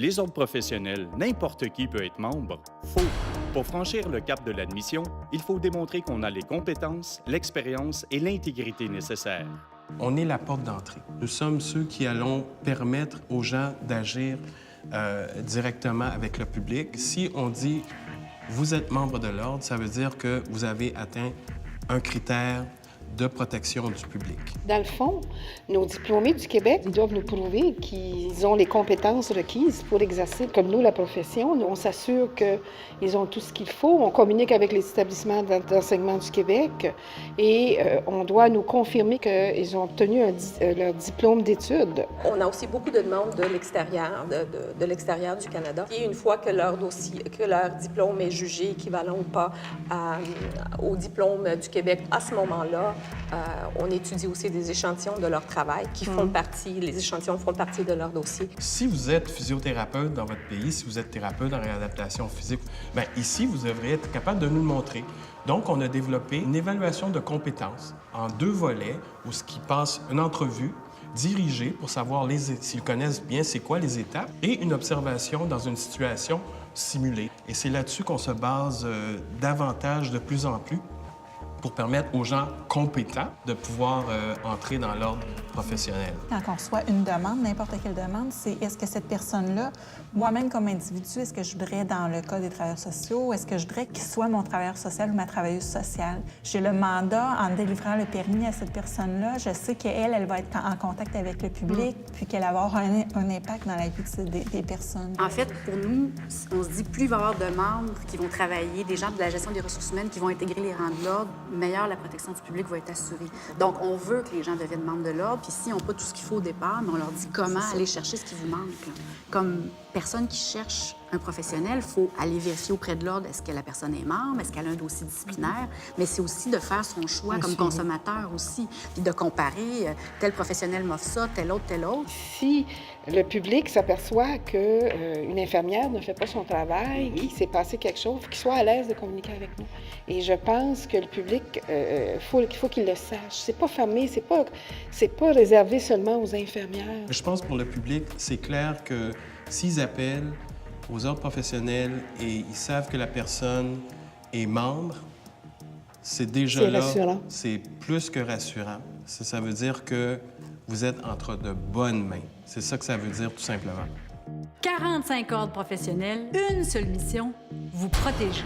Les ordres professionnels, n'importe qui peut être membre. Faux. Pour franchir le cap de l'admission, il faut démontrer qu'on a les compétences, l'expérience et l'intégrité nécessaires. On est la porte d'entrée. Nous sommes ceux qui allons permettre aux gens d'agir directement avec le public. Si on dit « vous êtes membre de l'ordre », ça veut dire que vous avez atteint un critère de protection du public. Dans le fond, nos diplômés du Québec, ils doivent nous prouver qu'ils ont les compétences requises pour exercer comme nous la profession. Nous, on s'assure qu'ils ont tout ce qu'il faut. On communique avec les établissements d'enseignement du Québec et on doit nous confirmer qu'ils ont obtenu leur diplôme d'études. On a aussi beaucoup de demandes de l'extérieur, de l'extérieur du Canada. Et une fois que leur dossier, que leur diplôme est jugé équivalent ou pas au diplôme du Québec, à ce moment-là, on étudie aussi des échantillons de leur travail qui font partie, les échantillons font partie de leur dossier. Si vous êtes physiothérapeute dans votre pays, si vous êtes thérapeute en réadaptation physique, bien ici, vous devriez être capable de nous le montrer. Donc, on a développé une évaluation de compétences en 2 volets où ce qui passe une entrevue dirigée pour savoir s'ils connaissent bien c'est quoi les étapes et une observation dans une situation simulée. Et c'est là-dessus qu'on se base davantage de plus en plus pour permettre aux gens compétents de pouvoir entrer dans l'ordre professionnel. Quand on reçoit une demande, n'importe quelle demande, c'est est-ce que cette personne-là, moi-même comme individu, est-ce que je voudrais, dans le cas des travailleurs sociaux, est-ce que je voudrais qu'il soit mon travailleur social ou ma travailleuse sociale? J'ai le mandat, en délivrant le permis à cette personne-là, je sais qu'elle, elle va être en contact avec le public, puis qu'elle va avoir un impact dans la vie des personnes. En fait, pour nous, on se dit plus il va y avoir de membres qui vont travailler, des gens de la gestion des ressources humaines qui vont intégrer les rangs de l'ordre, meilleure la protection du public va être assurée. Donc, on veut que les gens deviennent membres de l'ordre, puis s'ils n'ont pas tout ce qu'il faut au départ, mais on leur dit comment aller chercher ce qui vous manque. Là. Comme personne qui cherche un professionnel, il faut aller vérifier auprès de l'ordre est-ce que la personne est membre, est-ce qu'elle a un dossier disciplinaire, mais c'est aussi de faire son choix comme consommateur aussi, puis de comparer tel professionnel m'offre ça, tel autre, tel autre. Si le public s'aperçoit qu'une infirmière ne fait pas son travail, qu'il s'est passé quelque chose, qu'il soit à l'aise de communiquer avec nous. Et je pense que le public, il faut qu'il le sache. C'est pas fermé, c'est pas réservé seulement aux infirmières. Je pense pour le public, c'est clair que s'ils appellent aux ordres professionnels et ils savent que la personne est membre, c'est déjà là, rassurant. c'est plus que rassurant. Ça veut dire que vous êtes entre de bonnes mains. C'est ça que ça veut dire, tout simplement. 45 ordres professionnels, une seule mission, vous protéger.